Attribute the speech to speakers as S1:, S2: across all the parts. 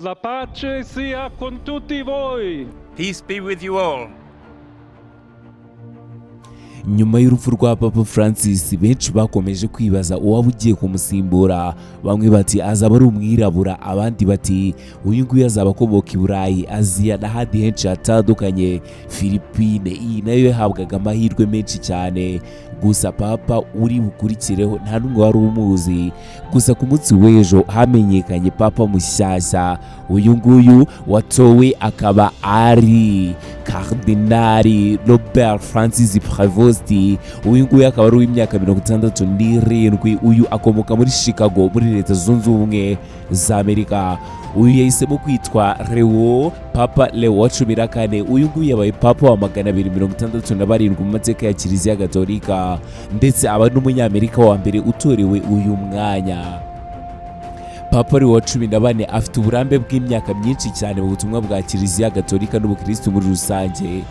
S1: La pace sia con tutti voi.
S2: Peace be with you all.
S3: Nyuma y'urupfu rwa Papa Francis, benshi bakomeje kwibaza uwaba ugiye kumusimbura. Bamwe bati azaba ari umwirabura, abandi bati uyu nguyu azaba akomoka i Burayi, Aziya n'ahandi henshi hatandukanye. Philippine, iyi nayo yahabwaga amahirwe menshi cyane. Gusa Papa uri bukurikireho nta n'umwe wari umuzi. Gusa ku munsi w'ejo hamenyekanye Papa mushyashya. Uyu nguyu watowe akaba ari Karidinali Robert Francis Prevost. Uyu nguyu akaba ari uw'imyaka 67. Uyu akomoka muri Chicago muri Leta Zunze Ubumwe za Amerika. Uyu yahisemo kwitwa Leo, Papa Leo wa 14. Uyu nguyu yabaye Papa wa 267 mu mateka ya Kiliziya Gaturika, ndetse aba n'umunyamerika wa mbere utorewe uyu mwanya. Papa Leo wa 14 afite uburambe bw'imyaka myinshi cyane mu butumwa bwa Kiliziya Gaturika n'ubukristo muri rusange.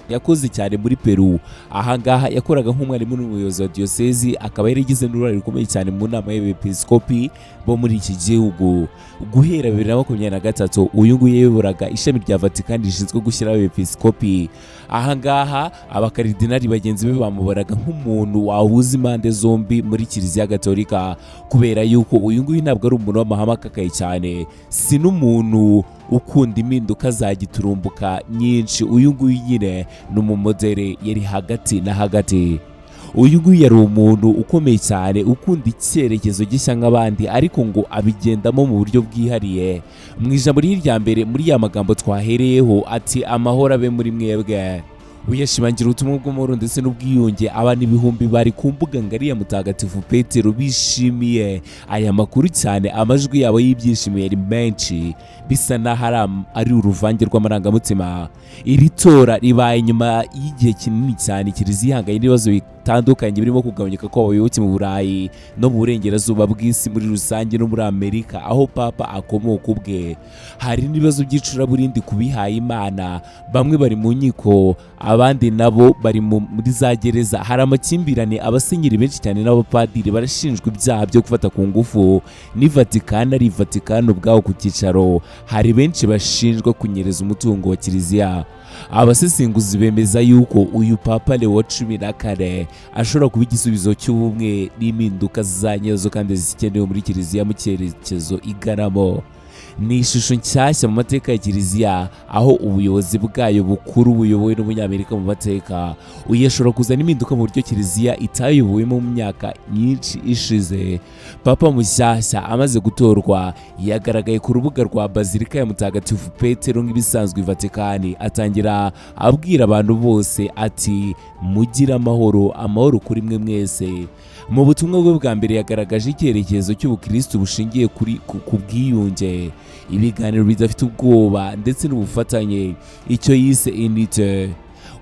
S3: Yakoze cyane muri Peru. Ahangaha yakoraga nk'umwarimu n'umuyobozi wa diocese, akaba yaragize n'uruhare rukomeye cyane mu nama y'abepiskopi bo muri iki gihugu. Guhera 2023 uyu nguyu yayoboraga ishami rya Vatikani rishinzwe gushyiraho abepiskopi. Ahangaha abakaridinali bagenzi be bamuboraga nk'umuntu wahuza impande zombi muri Kiliziya Gaturika, kubera yuko uyu nguyu ntabwo ari umuntu w'amahame akakaye cyane, si n'umuntu ukunda impinduka za giturumbuka nyinshi. Uyu nguyu nyine ni umumodere, yari hagati na hagati. Uyu nguyu yari umuntu ukomeye cyane ukunda icyerekezo gishya nk'abandi, ariko ngo abigendamo mu buryo bwihariye. Mu ijambo rya mbere muri ya magambo twahereyeho ati amahoro abe muri mwebwe, uyashimangira ubutumwa bw'amahoro ndetse n'ubwiyunge. Abantu ibihumbi bari ku mbuga ngari ya Mutagatifu Petero bishimiye aya makuru cyane. Amajwi yabo y'ibyishimo yari menshi, bisa naho ari uruvange rw'amarangamutima. Iri tora ribaye nyuma y'igihe kinini cyane Kiliziya ihanganye n'ibibazo bitandukanye birimo kugabanyuka kw'abayoboke mu Burayi no mu burengerazuba bw'isi muri rusange no muri Amerika aho Papa akomoka ubwe. Hari n'ibibazo by'icuraburindi ku bihaye Imana, bamwe bari mu nkiko, abandi nabo bari muri za gereza. Hari amakimbirane, abasenyeri benshi cyane n'abapadiri barashinjwa ibyaha byo gufata ku ngufu ni Vatikani, ari Vatikani ubwaho ku cyicaro. Hari benshi bashinjwa kunyereza umutungo wa Kiliziya. Abasesenguzi bemeza yuko uyu Papa Leo wa 14 ashobora kuba igisubizo cy'ubumwe n'impinduka za nyazo kandi zikenewe muri Kiliziya mu cyerekezo iganamo. Ni ishusho nshyashya mu mateka ya Kiliziya, aho ubuyobozi bwayo bukuru buyobowe n'umunyamerika mu mateka. Uyu ashobora kuzana impinduka mu buryo Kiliziya itayoboyemo mu myaka myinshi ishize. Papa mushyashya amaze gutorwa yagaragaye ku rubuga rwa Basilika ya Mutagatifu Petero nk'ibisanzwe i Vatikani. Atangira abwira abantu bose ati mugire amahoro, amahoro kuri mwe mwese. Mu butumwa bwe bwa mbere yagaragaje icyerekezo cy'ubukristo bushingiye ku bwiyunge, ibiganiro bidafite ubwoba ndetse n'ubufatanye, icyo yise unite.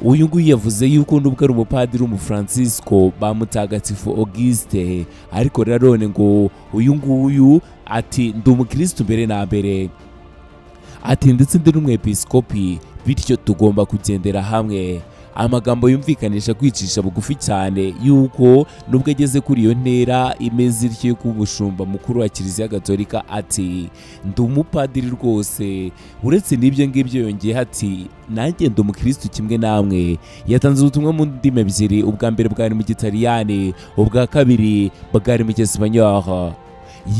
S3: Uyu nguyu yavuze yuko nubwo ari umupadiri w'umufrancisco ba Mutagatifu Auguste, ariko rero ngo uyu nguyu ati ndi umukristo mbere na mbere, ati ndetse ndi n'umwepiskopi, bityo tugomba kugendera hamwe. Amagambo yumvikanisha kwicisha bugufi cyane yuko nubwo ageze kuri iyo ntera imeze ityo yo kuba umushumba mukuru wa Kiliziya Gaturika. Ati ndi umupadiri rwose. Uretse n'ibyo ngibyo yongeye ati nanjye ndi umukristo kimwe namwe. Yatanze ubutumwa mu ndimi ebyiri, ubwa mbere bwari mu Gitaliyani, ubwa kabiri bwari mu Cyesipanyol.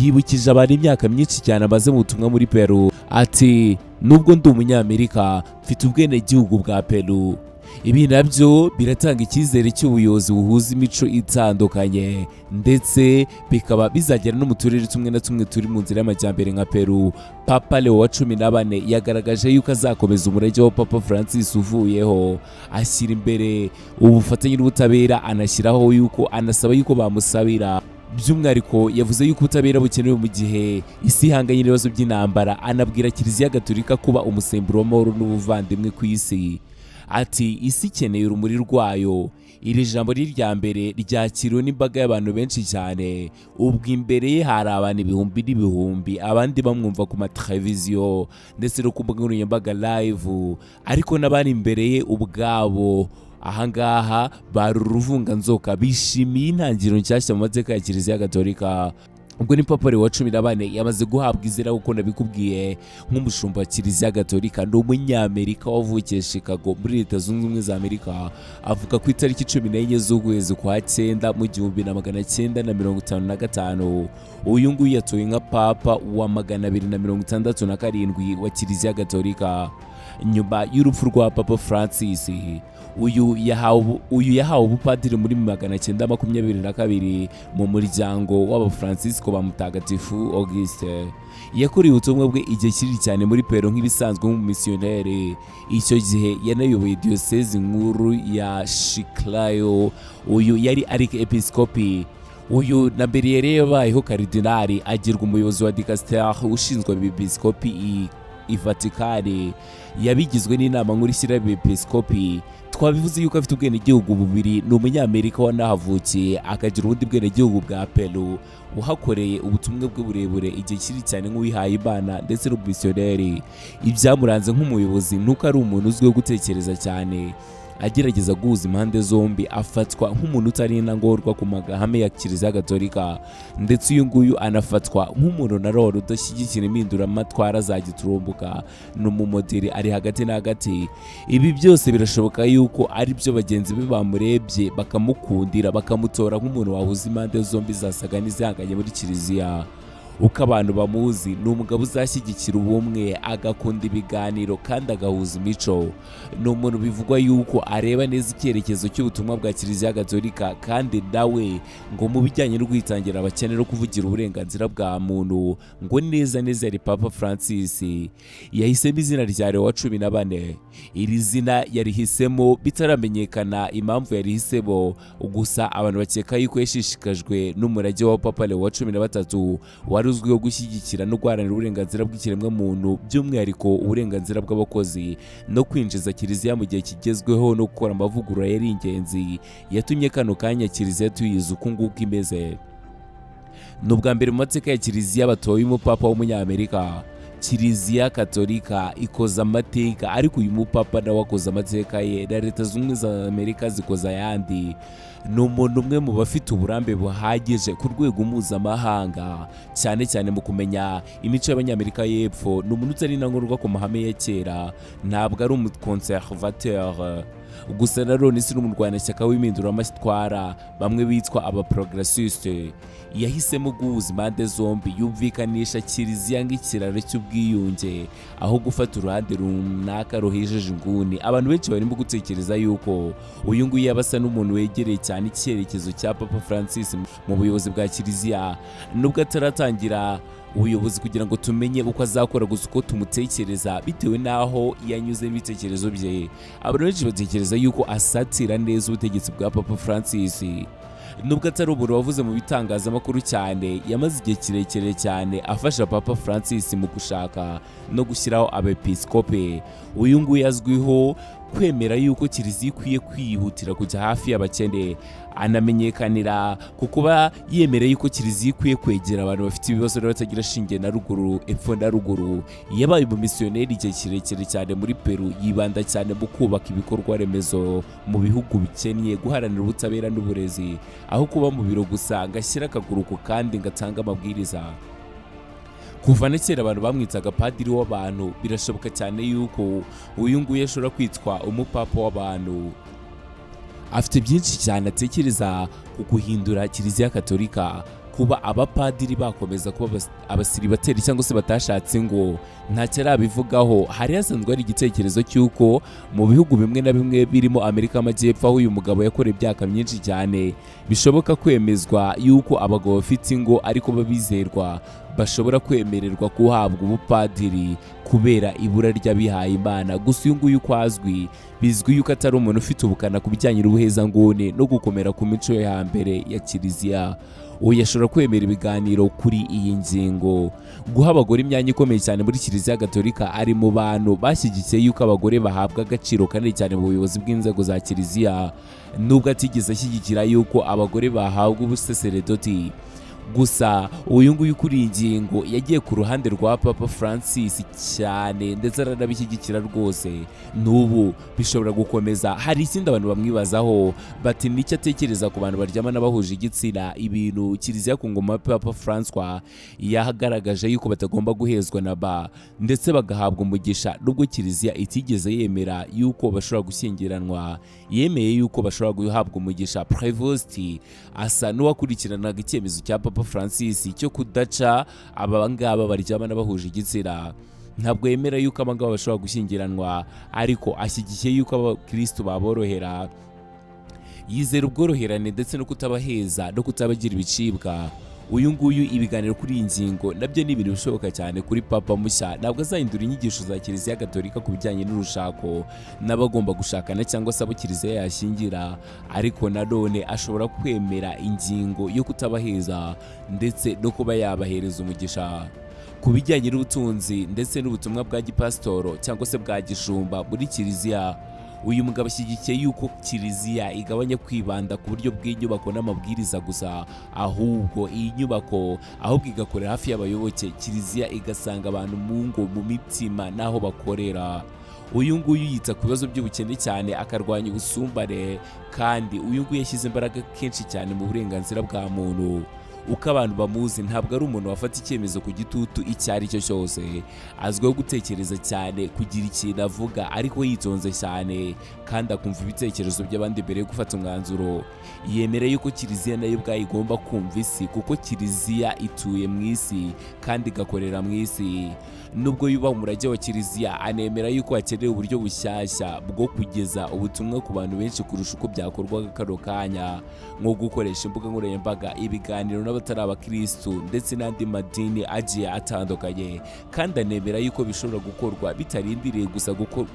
S3: Yibukije abantu imyaka myinshi cyane amaze mu butumwa muri Peru. Ati nubwo ndi umunyamerika mfite ubwenegihugu bwa Peru. Ibi nabyo biratanga icyizere cy'ubuyobozi buhuza imico itandukanye, ndetse bikaba bizagera no mu turere tumwe na tumwe turi mu nzira y'amajyambere nka Peru. Papa Leo wa 14 yagaragaje yuko azakomeza umurage wa Papa Francis uvuyeho, ashyira imbere ubufatanye n'ubutabera, anashyiraho yuko anasaba yuko bamusabira. By'umwihariko yavuze yuko ubutabera bukenewe mu gihe isi ihanganye n'ibibazo by'intambara. Anabwira Kiliziya Gaturika kuba umusemburo w'amahoro n'ubuvandimwe ku isi. ati isi ikeneye urumuri rwayo. Iri jambo rya mbere ryakiriwe n'imbaga y'abantu benshi cyane, ubwo imbere ye hari abantu ibihumbi n'ibihumbi, abandi bamwumva ku mateleviziyo ndetse no ku mbuga nkoranyambaga live, ariko n'abari imbere ye ubwabo ahangaha bari uruvunganzoka, bishimiye intangiriro nshyashya mu mateka ya Kiliziya Gaturika. Ubwo ni Papa Leo wa 14 yamaze guhabwa izina kuko nabikubwiye nk'umushumba wa Kiliziya Gaturika, ni umunyamerika wavukiye Chicago muri Leta Zunze Ubumwe za Amerika, avuka ku itariki 14 z'ukwezi kwa 9 mu 1955. Uyu nguyu yatowe nka Papa wa 267 wa Kiliziya Gaturika nyuma y'urupfu rwa Papa Francis. Uyu yahawe ubupadiri muri 1922 mu muryango w'abafrancisco ba Mutagatifu Auguste. Yakorewe ubutumwa bwe igihe kiri cyane muri Pero nk'ibisanzwe nk'umumisiyoneri. Icyo gihe yanayoboye diocese nkuru ya Chiclayo. Uyu yari archiepiscopi. Uyu na mbere yari yabayeho Karidinali, agirwa umuyobozi wa dicastère ushinzwe episkopi i Vatikani. Yabigizwe n'inama nkuru ishyira episkopi. Twabivuze yuko afite ubwenegihugu bubiri, ni umunyamerika wanahavukiye, akagira ubundi bwenegihugu bwa Peru, uhakoreye ubutumwa bwe burebure igihe kiri cyane nk'uwihaye Imana ndetse n'umumisiyoneri. Ibyamuranze nk'umuyobozi nuko ari umuntu uzwiho gutekereza cyane, agerageza guhuza impande zombi, afatwa nk'umuntu utari intangorwa ku mahame ya Kiliziya Gaturika, ndetse uyu nguyu anafatwa nk'umuntu na rero udashyigikira impinduramatwara za giturumbuka, ni umumoderi ari hagati na hagati. Ibi byose birashoboka yuko ari byo bagenzi be bamurebye bakamukundira, bakamutora nk'umuntu wahuza impande zombi zasaga n'izihanganye muri Kiliziya. Uko abantu bamuzi, ni umugabo uzashyigikira ubumwe, agakunda ibiganiro kandi agahuza imico. Ni umuntu bivugwa yuko areba neza icyerekezo cy'ubutumwa bwa Kiliziya Gaturika, kandi nawe ngo mu bijyanye no kwitangira abakene no kuvugira uburenganzira bwa muntu ngo neza yari Papa Francis. Yahisemo izina rya Leo wa 14. Iri zina yarihisemo bitaramenyekana impamvu yarihisemo, gusa abantu bakeka yuko yashishikajwe n'umurage wa Papa Leo wa 13 wari uzwiho gushyigikira no guharanira uburenganzira bw'ikiremwa muntu, by'umwihariko uburenganzira bw'abakozi, no kwinjiza Kiliziya mu gihe kigezweho no gukora amavugurura yari ingenzi. Yatumye kano kanya Kiliziya tuyizi uko nguko imeze. Ni ubwa mbere mu mateka ya Kiliziya batoye umupapa w'umunyamerika. Kiliziya Gaturika ikoza amateka, ariko uyu mupapa nawe akoze amateka ye, na Leta Zunze Ubumwe za Amerika zikoza ayandi. Ni umuntu umwe mu bafite uburambe buhagije ku rwego mpuzamahanga, cyane cyane mu kumenya imico y'Abanyamerika y'Epfo. Ni umuntu utari intangorwa ku mahame ya kera, ntabwo ari umuconservateur gusa, nanone si n'umurwanashyaka w'impinduramatwara bamwe bitwa abaprogressiste. Yahisemo guhuza impande zombi, yumvikanisha Kiliziya nk'ikiraro cy'ubwiyunge, aho gufata uruhande runaka ruhejeje inguni. Abantu benshi barimo gutekereza yuko uyu nguyu yaba asa n'umuntu wegereye cyane icyerekezo cya Papa Francis mu buyobozi bwa Kiliziya, nubwo ataratangira ubuyobozi kugira ngo tumenye uko azakora, gusa uko tumutekereza bitewe n'aho yanyuze n'ibitekerezo bye. Abantu benshi batekereza yuko asatira neza ubutegetsi bwa Papa Francis. Nubwo atari umuntu wavuze mu bitangazamakuru cyane, yamaze igihe kirekire cyane afasha Papa Francis mu gushaka no gushyiraho abepiskope. Uyu nguyu azwiho kwemera yuko Kiliziya ikwiye kwihutira kujya hafi y'abakene, anamenyekanira ku kuba yemereye yuko Kiliziya ikwiye kwegera abantu bafite ibibazo batagira shinge na ruguru, epfo na ruguru. Yabaye umumisiyoneri igihe kirekire cyane muri Peru, yibanda cyane mu kubaka ibikorwa remezo mu bihugu bikennye, guharanira ubutabera n'uburezi, aho kuba mu biro gusa agashyira akaguru ku kandi ngatanga amabwiriza. Kuva na kera abantu bamwitaga padiri w'abantu, birashoboka cyane yuko uyu nguyu ashobora kwitwa umupapa w'abantu. Afite byinshi cyane atekereza ku guhindura Kiliziya Gaturika, kuba abapadiri bakomeza kuba abasiribateri cyangwa se batashatse ngo ntacyo arabivugaho. Hari hasanzwe hari igitekerezo cy'uko mu bihugu bimwe na bimwe birimo Amerika y'Amajyepfo, aho uyu mugabo yakoreye imyaka myinshi cyane, bishoboka kwemezwa yuko abagabo bafite ingo ariko babizerwa bashobora kwemererwa guhabwa ubupadiri kubera ibura ry'abihaye Imana. Gusa uyu nguyu uko azwi, bizwi yuko atari umuntu ufite ubukana ku bijyanye n'ubuhezanguni no gukomera ku mico yo hambere ya Kiliziya. uyu ashobora kwemera ibiganiro kuri iyi ngingo. Guha abagore imyanya ikomeye cyane muri Kiliziya Gaturika ari mu bantu bashyigikiye yuko abagore bahabwa agaciro kanini cyane mu buyobozi bw'inzego za Kiliziya, nubwo atigeze ashyigikira yuko abagore bahabwa ubusaseredoti. Gusa uyu nguyu kuri iyi ngingo yagiye ku ruhande rwa Papa Francis cyane ndetse aranabishyigikira rwose. N'ubu bishobora gukomeza. Hari ikindi abantu bamwibazaho bati nicyo atekereza ku bantu baryamana bahuje igitsina, ibintu Kiliziya ku ngoma ya Papa Francois yagaragaje yuko batagomba guhezwa na ba ndetse bagahabwa umugisha, nubwo Kiliziya itigeze yemera yuko bashobora gushyingiranwa. Yemeye yuko bashobora guhabwa umugisha. Prevost asa n'uwakurikiranaga icyemezo cya Papa Francis cyo kudaca abangaba baryamana bahuje igitsina. Ntabwo yemera yuko abangaba bashobora gushyingiranwa, ariko ashyigikiye yuko abakristo baborohera. Yizera ubworoherane ndetse no kutabaheza no kutabagira ibicibwa. Uyu nguyu ibiganiro kuri iyi ngingo nabyo ni ibintu bishoboka cyane kuri Papa Mushya. Ntabwo azahindura inyigisho za Kiliziya Gatolika ku bijyanye n'urushako n'abagomba gushakana cyangwa se abo Kiliziya yashyingira, ariko nanone ashobora kwemera ingingo yo kutabaheza ndetse no kuba yabahereza umugisha. Ku bijyanye n'ubutunzi ndetse n'ubutumwa bwa gipasitoro cyangwa se bwa gishumba muri Kiliziya, uyu mugabo ashyigikiye yuko Kiliziya igabanya kwibanda ku buryo bw'inyubako n'amabwiriza gusa, ahubwo iyi nyubako ahubwo igakorera hafi y'abayoboke. Kiliziya igasanga abantu mu ngo, mu mitima n'aho bakorera. Uyu nguyu yita ku bibazo by'ubukene cyane, akarwanya ubusumbane, kandi uyu nguyu yashyize imbaraga kenshi cyane mu burenganzira bwa muntu. Uko abantu bamuzi, ntabwo ari umuntu wafata icyemezo ku gitutu icyo ari cyo cyose. Azwiho gutekereza cyane, kugira ikintu avuga ariko yitonze cyane, kandi akumva ibitekerezo by'abandi mbere yo gufata umwanzuro. Yemera yuko Kiliziya nayo ubwayo igomba kumva isi, kuko Kiliziya ituye mu isi kandi igakorera mu isi. Nubwo yubaha umurage wa Kiliziya, anemera yuko hakenewe uburyo bushyashya bwo kugeza ubutumwa ku bantu benshi kurusha uko byakorwaga kano kanya, nko gukoresha imbuga nkoranyambaga, ibiganiro n'abatari abakristu ndetse n'andi madini agiye atandukanye. Kandi anemera yuko bishobora gukorwa bitarindiriye gusa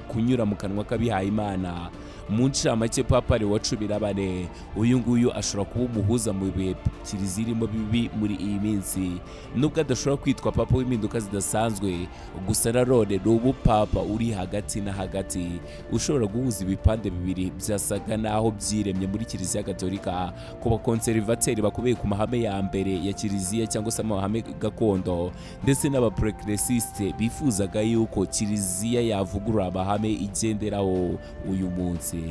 S3: kunyura mu kanwa k'abihaye Imana. Mu ncamake, Papa Leo wa 14 uyu nguyu ashobora kuba umuhuza mu bihe Kiliziya irimo bibi muri iyi minsi. Nubwo adashobora kwitwa Papa w'impinduka zidasanzwe, gusa nanone ni umupapa uri hagati na hagati, ushobora guhuza ibipande bibiri byasaga naho byiremye muri Kiliziya Gatolika, ku bakonservateri bakomeye ku mahame ya mbere ya Kiliziya cyangwa se amahame gakondo, ndetse n'abaprogresiste bifuzaga yuko Kiliziya yavugurura amahame igenderaho uyu munsi.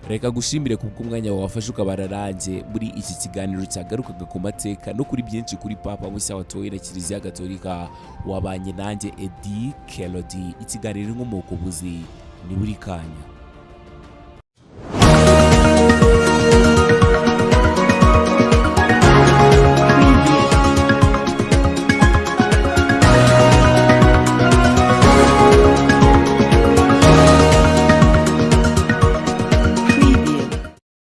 S3: Reka gushimire kubw'umwanya wafashe ukabara nanjye muri iki kiganiro cyagarukaga ku mateka no kuri byinshi kuri Papa Mushya watowe na Kiliziya Gatolika. Wabanye nanjye Edi Kelodi. Ikiganiro nk'uko ni buri kanya.